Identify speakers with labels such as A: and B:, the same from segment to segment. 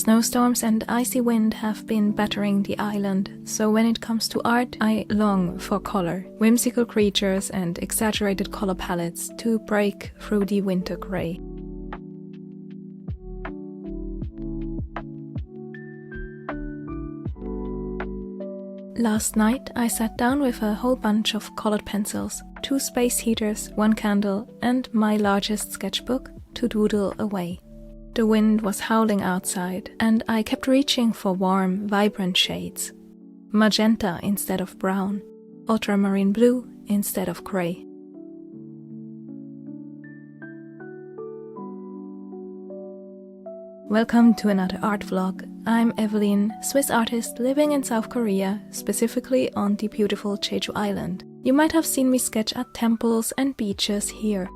A: Snowstorms and icy wind have been battering the island, so when it comes to art, I long for color, whimsical creatures and exaggerated color palettes to break through the winter gray. Last night I sat down with a whole bunch of colored pencils, 2 space heaters, 1 candle and my largest sketchbook to doodle away. The wind was howling outside and I kept reaching for warm, vibrant shades. Magenta instead of brown, ultramarine blue instead of gray. Welcome to another art vlog. I'm Evelyn, Swiss artist living in South Korea, specifically on the beautiful Jeju island. You might have seen me sketch at temples and beaches here.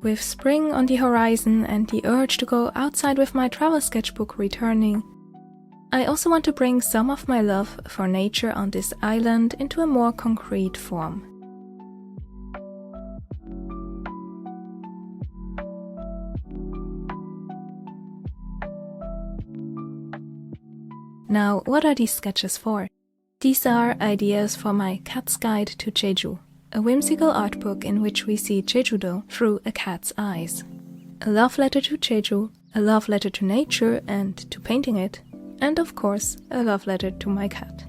A: With spring on the horizon and the urge to go outside with my travel sketchbook returning, I also want to bring some of my love for nature on this island into a more concrete form. Now, what are these sketches for? These are ideas for my Cat's Guide to Jeju, a whimsical art book in which we see Jeju-do through a cat's eyes. A love letter to Jeju, a love letter to nature and to painting it, and of course a love letter to my cat.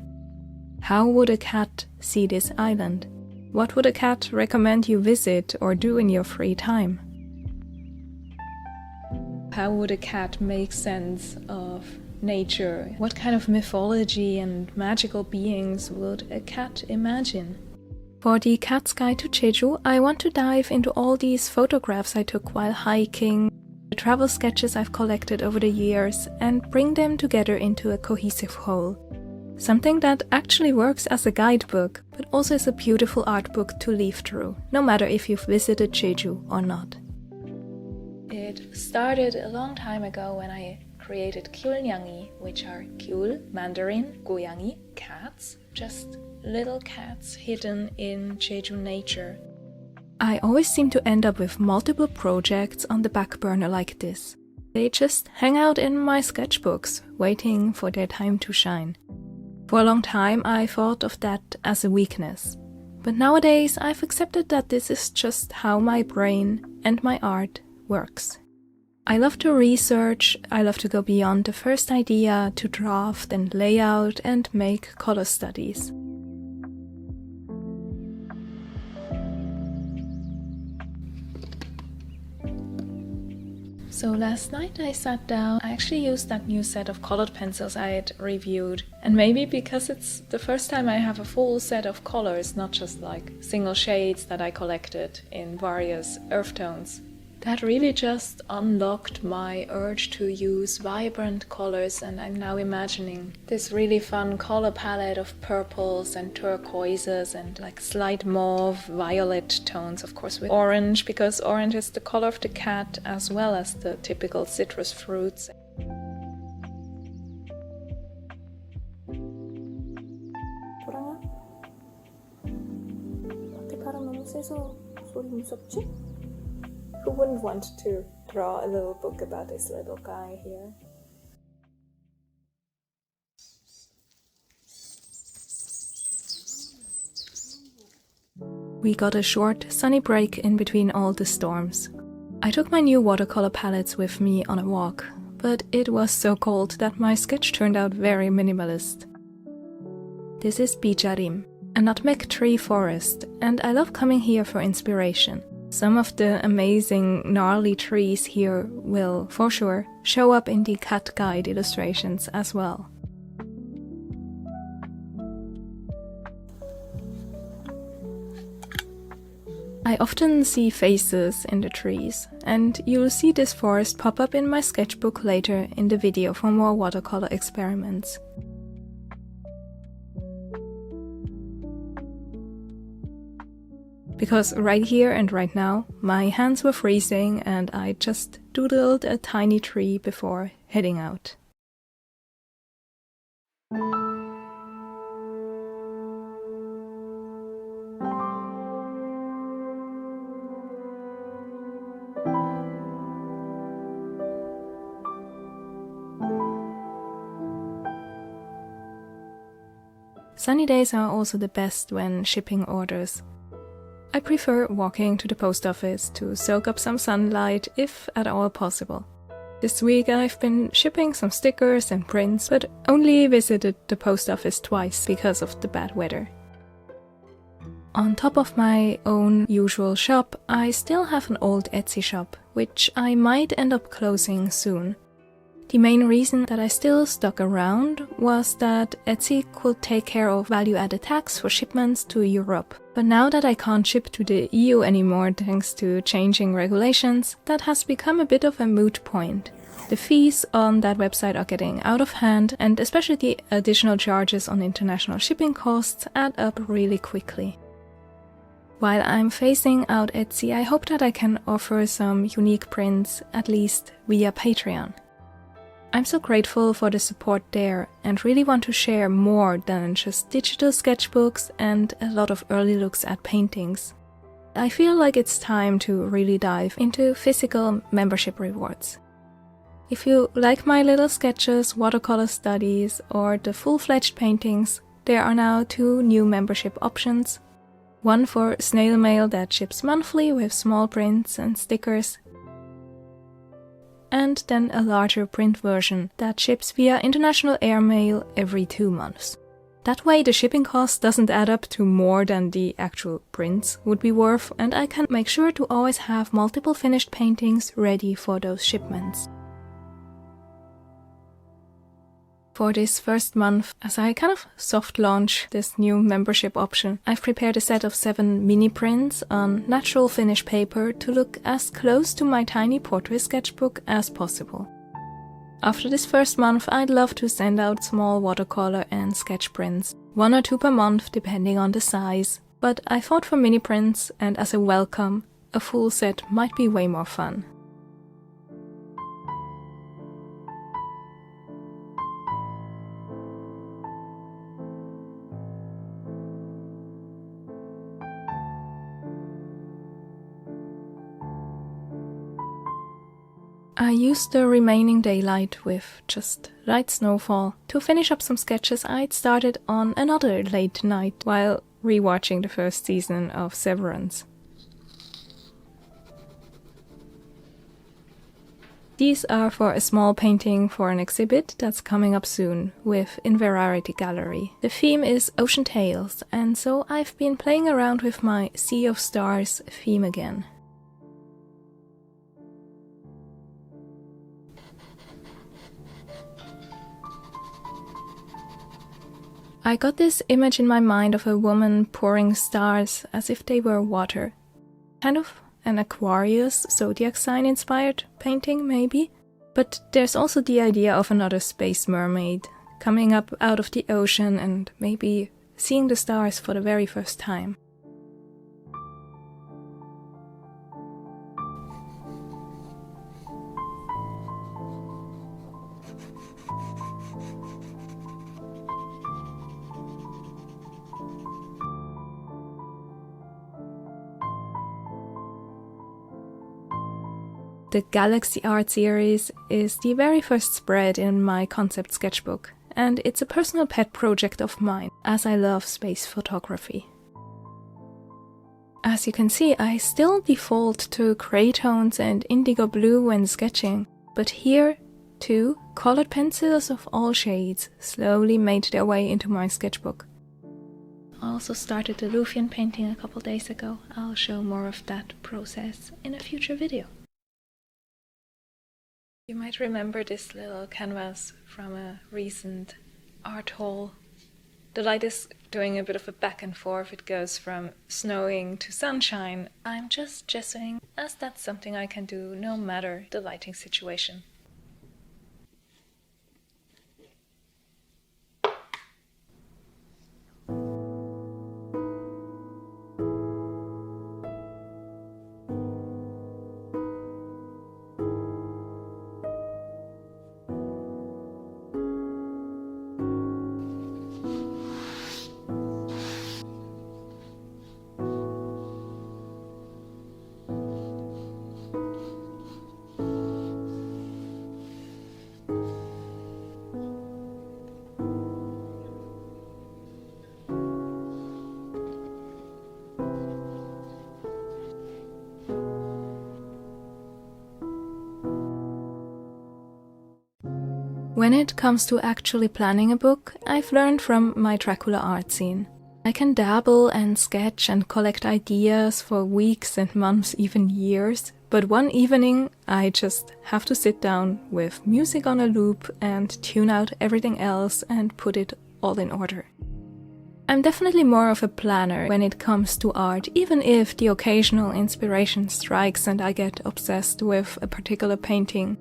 A: How would a cat see this island? What would a cat recommend you visit or do in your free time? How would a cat make sense of nature? What kind of mythology and magical beings would a cat imagine? For the Cat's Guide to Jeju, I want to dive into all these photographs I took while hiking, the travel sketches I've collected over the years, and bring them together into a cohesive whole. Something that actually works as a guidebook, but also is a beautiful art book to leaf through, no matter if you've visited Jeju or not. It started a long time ago when I created gyulnyangi, which are gyul, Mandarin, goyangi, cats, just little cats hidden in Jeju nature. I always seem to end up with multiple projects on the back burner like this. They just hang out in my sketchbooks, waiting for their time to shine. For a long time I thought of that as a weakness, but nowadays I've accepted that this is just how my brain and my art works. I love to research, I love to go beyond the first idea to draft and lay out and make color studies. So last night I sat down, I actually used that new set of colored pencils I had reviewed. And maybe because it's the first time I have a full set of colors, not just like single shades that I collected in various earth tones. That really just unlocked my urge to use vibrant colors, and I'm now imagining this really fun color palette of purples and turquoises and like slight mauve, violet tones, of course with orange, because orange is the color of the cat as well as the typical citrus fruits. Who wouldn't want to draw a little book about this little guy here? We got a short, sunny break in between all the storms. I took my new watercolor palettes with me on a walk, but it was so cold that my sketch turned out very minimalist. This is Bijarim, a nutmeg tree forest, and I love coming here for inspiration. Some of the amazing gnarly trees here will, for sure, show up in the cat guide illustrations as well. I often see faces in the trees, and you'll see this forest pop up in my sketchbook later in the video for more watercolor experiments. Because right here and right now, my hands were freezing and I just doodled a tiny tree before heading out. Sunny days are also the best when shipping orders. I prefer walking to the post office to soak up some sunlight if at all possible. This week I've been shipping some stickers and prints, but only visited the post office twice because of the bad weather. On top of my own usual shop, I still have an old Etsy shop, which I might end up closing soon. The main reason that I still stuck around was that Etsy could take care of value-added tax for shipments to Europe. But now that I can't ship to the EU anymore thanks to changing regulations, that has become a bit of a moot point. The fees on that website are getting out of hand, and especially the additional charges on international shipping costs add up really quickly. While I'm phasing out Etsy, I hope that I can offer some unique prints, at least via Patreon. I'm so grateful for the support there and really want to share more than just digital sketchbooks and a lot of early looks at paintings. I feel like it's time to really dive into physical membership rewards. If you like my little sketches, watercolor studies, or the full-fledged paintings, there are now 2 new membership options. One for snail mail that ships monthly with small prints and stickers, and then a larger print version that ships via international airmail every 2 months. That way the shipping cost doesn't add up to more than the actual prints would be worth, and I can make sure to always have multiple finished paintings ready for those shipments. For this first month, as I kind of soft launch this new membership option, I've prepared a set of 7 mini prints on natural finish paper to look as close to my tiny portrait sketchbook as possible. After this first month, I'd love to send out small watercolor and sketch prints, 1 or 2 per month depending on the size, but I thought for mini prints and as a welcome, a full set might be way more fun. I used the remaining daylight with just light snowfall to finish up some sketches I'd started on another late night while rewatching the first season of Severance. These are for a small painting for an exhibit that's coming up soon with Inverarity Gallery. The theme is Ocean Tales, and so I've been playing around with my Sea of Stars theme again. I got this image in my mind of a woman pouring stars as if they were water. Kind of an Aquarius zodiac sign inspired painting, maybe? But there's also the idea of another space mermaid coming up out of the ocean and maybe seeing the stars for the very first time. The Galaxy Art series is the very first spread in my concept sketchbook, and it's a personal pet project of mine, as I love space photography. As you can see, I still default to gray tones and indigo blue when sketching, but here, too, colored pencils of all shades slowly made their way into my sketchbook. I also started the Lufian painting a couple days ago. I'll show more of that process in a future video. You might remember this little canvas from a recent art haul. The light is doing a bit of a back and forth. It goes from snowing to sunshine. I'm just gessoing, as that's something I can do no matter the lighting situation. When it comes to actually planning a book, I've learned from my Dracula art scene. I can dabble and sketch and collect ideas for weeks and months, even years, but one evening I just have to sit down with music on a loop and tune out everything else and put it all in order. I'm definitely more of a planner when it comes to art, even if the occasional inspiration strikes and I get obsessed with a particular painting.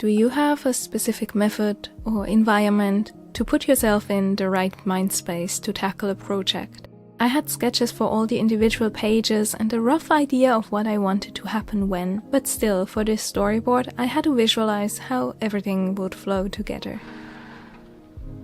A: Do you have a specific method or environment to put yourself in the right mind space to tackle a project? I had sketches for all the individual pages and a rough idea of what I wanted to happen when, but still, for this storyboard, I had to visualize how everything would flow together.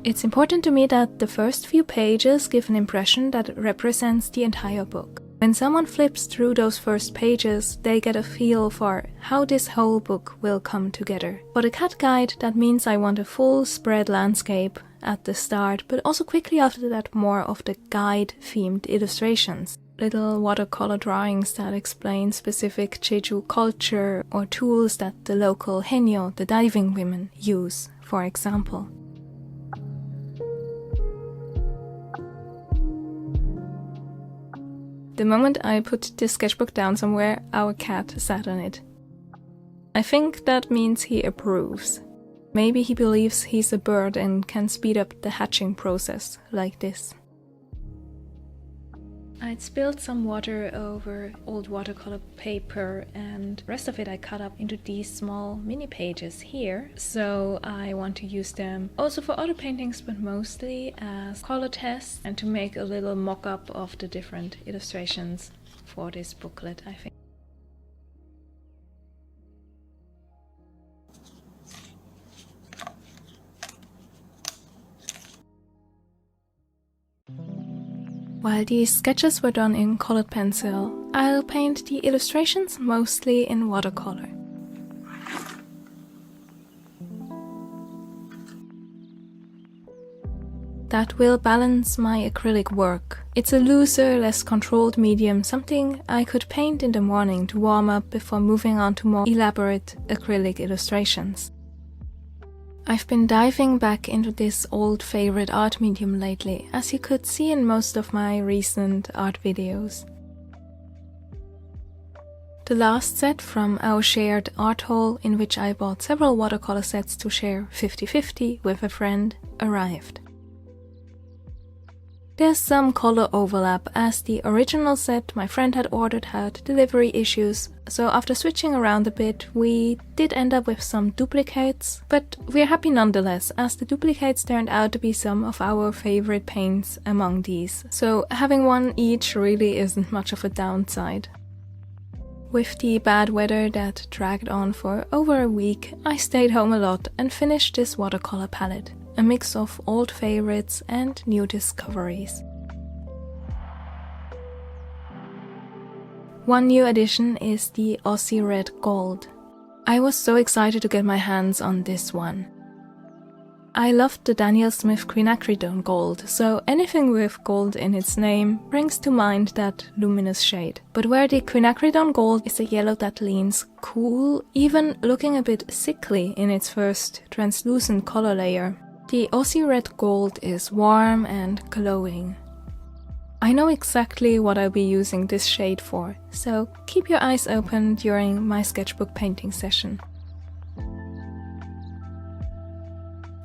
A: It's important to me that the first few pages give an impression that represents the entire book. When someone flips through those first pages, they get a feel for how this whole book will come together. For the cat guide, that means I want a full spread landscape at the start, but also quickly after that more of the guide-themed illustrations. Little watercolor drawings that explain specific Jeju culture or tools that the local henyo, the diving women, use, for example. The moment I put the sketchbook down somewhere, our cat sat on it. I think that means he approves. Maybe he believes he's a bird and can speed up the hatching process like this. I'd spilled some water over old watercolor paper and the rest of it I cut up into these small mini pages here. So I want to use them also for other paintings, but mostly as color tests and to make a little mock-up of the different illustrations for this booklet, I think. While these sketches were done in colored pencil, I'll paint the illustrations mostly in watercolor. That will balance my acrylic work. It's a looser, less controlled medium, something I could paint in the morning to warm up before moving on to more elaborate acrylic illustrations. I've been diving back into this old favorite art medium lately, as you could see in most of my recent art videos. The last set from our shared art haul, in which I bought several watercolor sets to share 50-50 with a friend, arrived. There's some color overlap, as the original set my friend had ordered had delivery issues, so after switching around a bit, we did end up with some duplicates, but we're happy nonetheless, as the duplicates turned out to be some of our favorite paints among these, so having one each really isn't much of a downside. With the bad weather that dragged on for over a week, I stayed home a lot and finished this watercolor palette. A mix of old favorites and new discoveries. One new addition is the Aussie Red Gold. I was so excited to get my hands on this one. I loved the Daniel Smith quinacridone gold, so anything with gold in its name brings to mind that luminous shade. But where the quinacridone gold is a yellow that leans cool, even looking a bit sickly in its first translucent color layer, the Aussie Red Gold is warm and glowing. I know exactly what I'll be using this shade for, so keep your eyes open during my sketchbook painting session.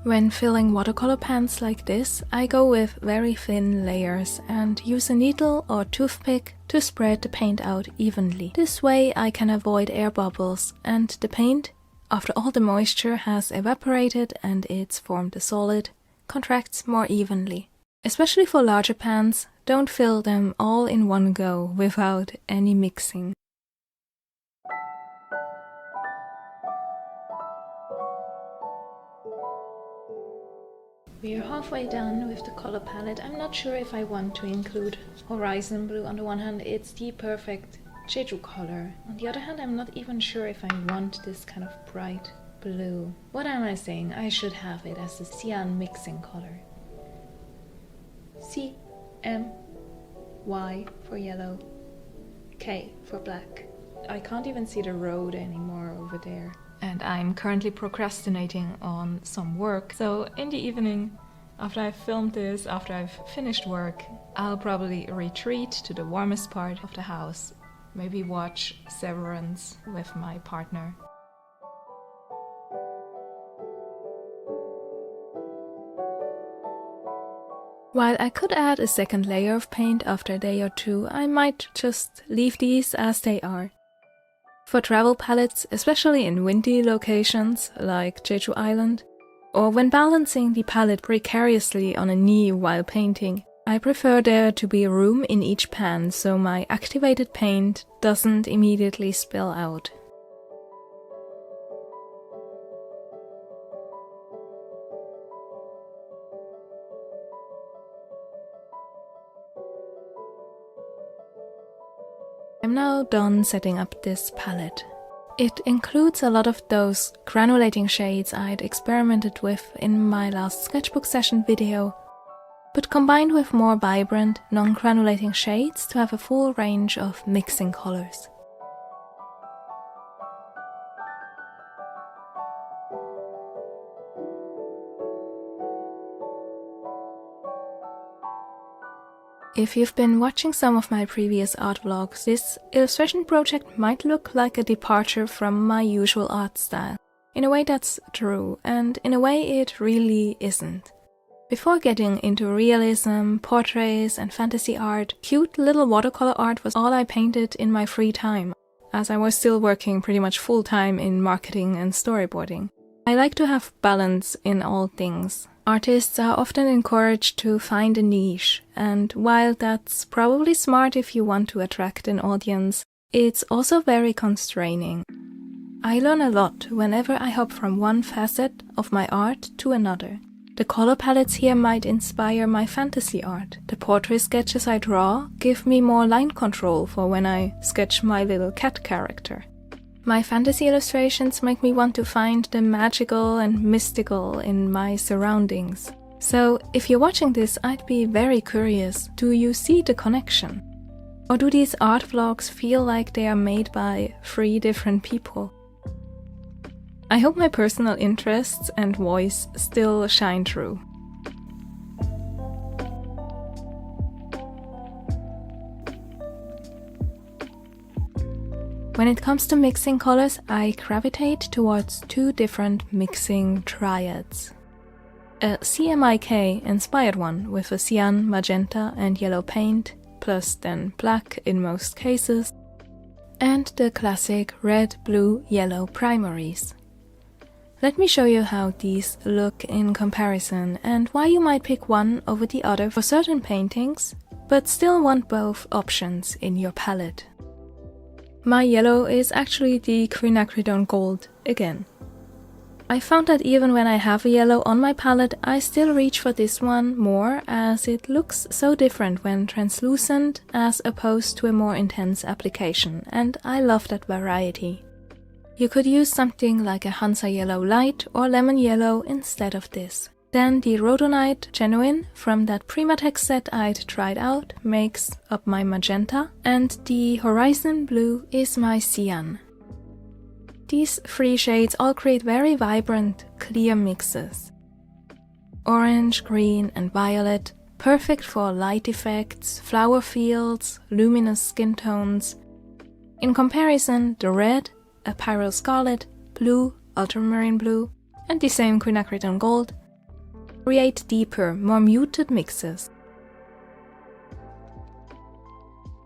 A: When filling watercolor pans like this, I go with very thin layers and use a needle or toothpick to spread the paint out evenly. This way I can avoid air bubbles and the paint, after all the moisture has evaporated and it's formed a solid, contracts more evenly. Especially for larger pans, don't fill them all in one go without any mixing. We are halfway done with the color palette. I'm not sure if I want to include horizon blue. On the one hand, it's the perfect Jeju color. On the other hand, I'm not even sure if I want this kind of bright blue. What am I saying? I should have it as a cyan mixing color. C, M, Y for yellow, K for black. I can't even see the road anymore over there. and I'm currently procrastinating on some work. So in the evening, after I've filmed this, after I've finished work, I'll probably retreat to the warmest part of the house, maybe watch Severance with my partner. While I could add a second layer of paint after a day or two, I might just leave these as they are. For travel palettes, especially in windy locations like Jeju Island, or when balancing the palette precariously on a knee while painting, I prefer there to be room in each pan so my activated paint doesn't immediately spill out. I'm now done setting up this palette. It includes a lot of those granulating shades I'd experimented with in my last sketchbook session video, but combined with more vibrant, non-granulating shades to have a full range of mixing colors. If you've been watching some of my previous art vlogs, this illustration project might look like a departure from my usual art style. In a way that's true, and in a way it really isn't. Before getting into realism, portraits and fantasy art, cute little watercolor art was all I painted in my free time, as I was still working pretty much full-time in marketing and storyboarding. I like to have balance in all things. Artists are often encouraged to find a niche, and while that's probably smart if you want to attract an audience, it's also very constraining. I learn a lot whenever I hop from one facet of my art to another. The color palettes here might inspire my fantasy art. The portrait sketches I draw give me more line control for when I sketch my little cat character. My fantasy illustrations make me want to find the magical and mystical in my surroundings. So, if you're watching this, I'd be very curious, do you see the connection? Or do these art vlogs feel like they are made by 3 different people? I hope my personal interests and voice still shine through. When it comes to mixing colors, I gravitate towards 2 different mixing triads. A CMYK inspired one with a cyan, magenta and yellow paint, plus then black in most cases, and the classic red, blue, yellow primaries. Let me show you how these look in comparison and why you might pick one over the other for certain paintings, but still want both options in your palette. My yellow is actually the quinacridone gold again. I found that even when I have a yellow on my palette, I still reach for this one more as it looks so different when translucent as opposed to a more intense application, and I love that variety. You could use something like a Hansa Yellow Light or Lemon Yellow instead of this. Then the Rhodonite Genuine from that Primatex set I'd tried out makes up my magenta, and the Horizon Blue is my cyan. These 3 shades all create very vibrant, clear mixes. Orange, green and violet, perfect for light effects, flower fields, luminous skin tones. In comparison, the red, a Pyrrole Scarlet, blue, ultramarine blue, and the same quinacridone gold create deeper, more muted mixes.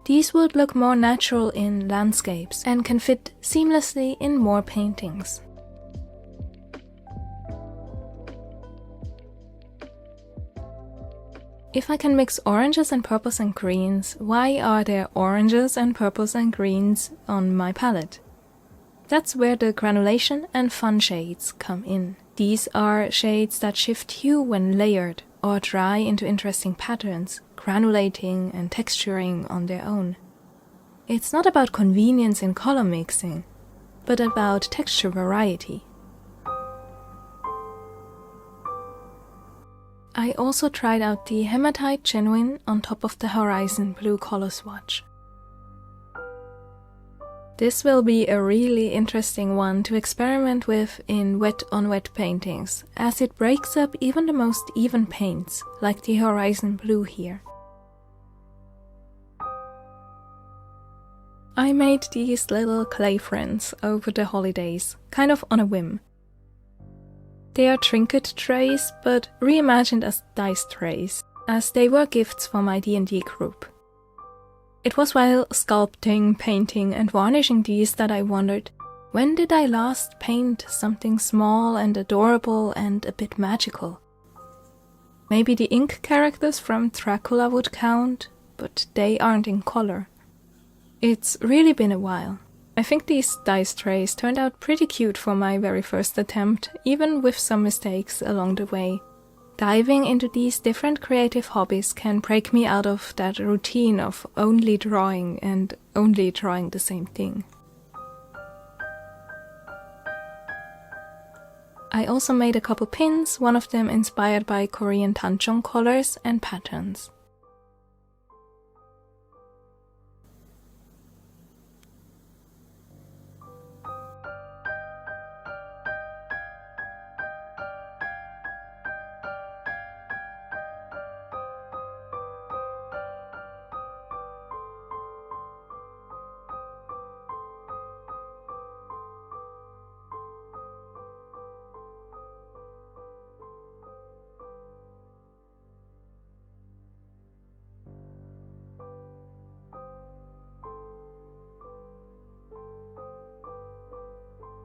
A: These would look more natural in landscapes and can fit seamlessly in more paintings. If I can mix oranges and purples and greens, why are there oranges and purples and greens on my palette? That's where the granulation and fun shades come in. These are shades that shift hue when layered or dry into interesting patterns, granulating and texturing on their own. It's not about convenience in color mixing, but about texture variety. I also tried out the Hematite Genuine on top of the Horizon Blue color swatch. This will be a really interesting one to experiment with in wet-on-wet paintings, as it breaks up even the most even paints, like the horizon blue here. I made these little clay friends over the holidays, kind of on a whim. They are trinket trays, but reimagined as dice trays, as they were gifts for my D&D group. It was while sculpting, painting and varnishing these that I wondered, when did I last paint something small and adorable and a bit magical? Maybe the ink characters from Dracula would count, but they aren't in color. It's really been a while. I think these dice trays turned out pretty cute for my very first attempt, even with some mistakes along the way. Diving into these different creative hobbies can break me out of that routine of only drawing and only drawing the same thing. I also made a couple pins, one of them inspired by Korean tancheon colors and patterns.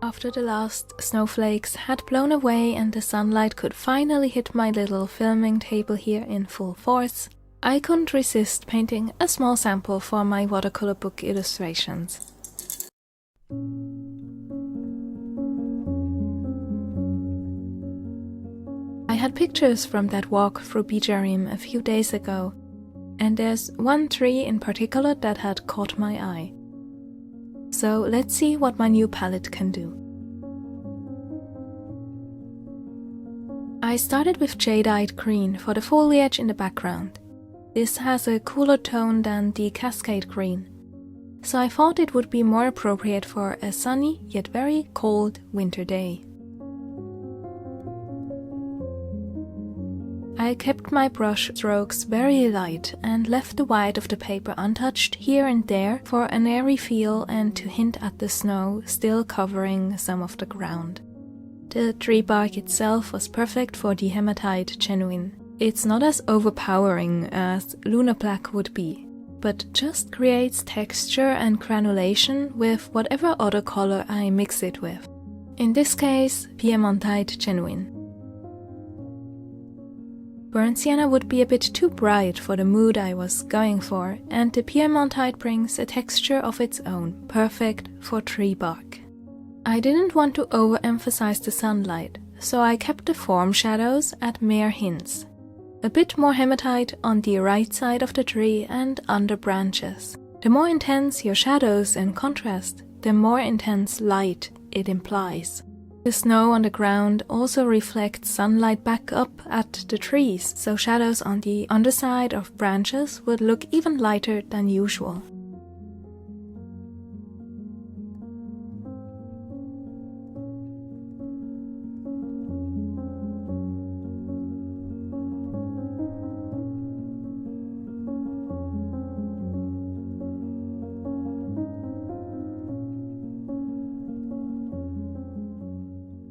A: After the last snowflakes had blown away and the sunlight could finally hit my little filming table here in full force, I couldn't resist painting a small sample for my watercolor book illustrations. I had pictures from that walk through Bijarim a few days ago, and there's one tree in particular that had caught my eye. So let's see what my new palette can do. I started with jadeite green for the foliage in the background. This has a cooler tone than the cascade green, so I thought it would be more appropriate for a sunny yet very cold winter day. I kept my brush strokes very light and left the white of the paper untouched here and there for an airy feel and to hint at the snow still covering some of the ground. The tree bark itself was perfect for the hematite genuine. It's not as overpowering as lunar black would be, but just creates texture and granulation with whatever other color I mix it with. In this case, Piemontite genuine. Burnt sienna would be a bit too bright for the mood I was going for, and the Piemontite brings a texture of its own, perfect for tree bark. I didn't want to overemphasize the sunlight, so I kept the form shadows at mere hints. A bit more hematite on the right side of the tree and under branches. The more intense your shadows in contrast, the more intense light it implies. The snow on the ground also reflects sunlight back up at the trees, so shadows on the underside of branches would look even lighter than usual.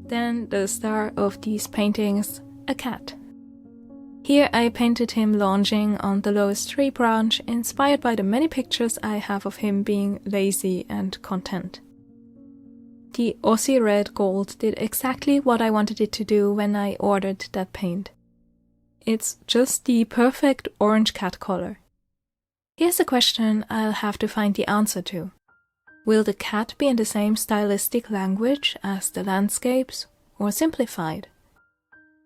A: Then the star of these paintings, a cat. Here I painted him lounging on the lowest tree branch, inspired by the many pictures I have of him being lazy and content. The Aussie red gold did exactly what I wanted it to do when I ordered that paint. It's just the perfect orange cat color. Here's a question I'll have to find the answer to. Will the cat be in the same stylistic language as the landscapes, or simplified?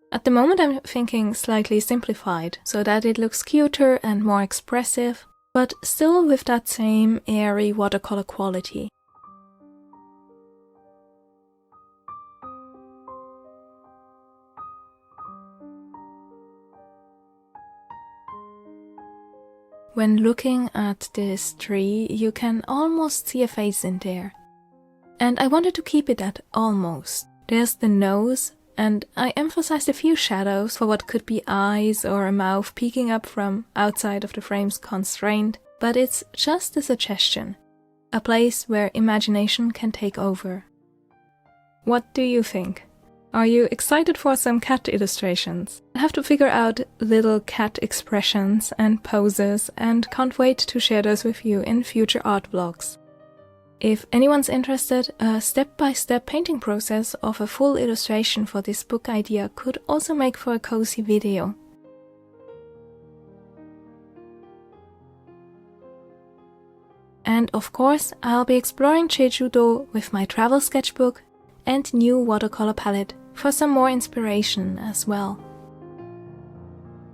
A: At the moment I'm thinking slightly simplified, so that it looks cuter and more expressive, but still with that same airy watercolor quality. When looking at this tree, you can almost see a face in there. And I wanted to keep it at almost. There's the nose, and I emphasized a few shadows for what could be eyes or a mouth peeking up from outside of the frame's constraint, but it's just a suggestion, a place where imagination can take over. What do you think? Are you excited for some cat illustrations? I have to figure out little cat expressions and poses and can't wait to share those with you in future art vlogs. If anyone's interested, a step-by-step painting process of a full illustration for this book idea could also make for a cozy video. And of course, I'll be exploring Jeju with my travel sketchbook and new watercolor palette for some more inspiration as well.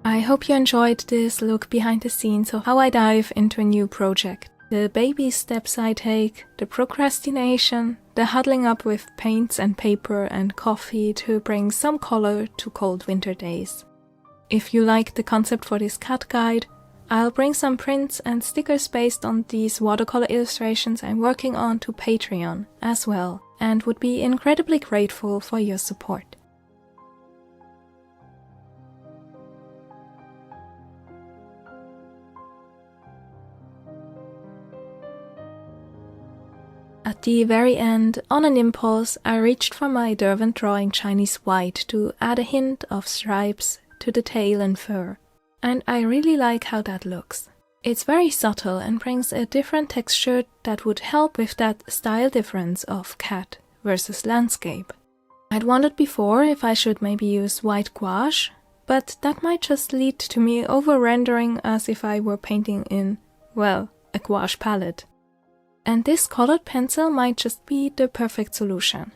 A: I hope you enjoyed this look behind the scenes of how I dive into a new project. The baby steps I take, the procrastination, the huddling up with paints and paper and coffee to bring some color to cold winter days. If you like the concept for this cat guide, I'll bring some prints and stickers based on these watercolor illustrations I'm working on to Patreon as well, and would be incredibly grateful for your support. At the very end, on an impulse, I reached for my Derwent drawing Chinese white to add a hint of stripes to the tail and fur, and I really like how that looks. It's very subtle and brings a different texture that would help with that style difference of cat versus landscape. I'd wondered before if I should maybe use white gouache, but that might just lead to me over-rendering as if I were painting in, well, a gouache palette. And this colored pencil might just be the perfect solution.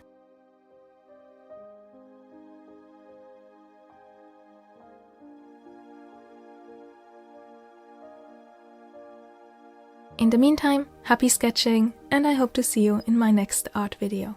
A: In the meantime, happy sketching, and I hope to see you in my next art video.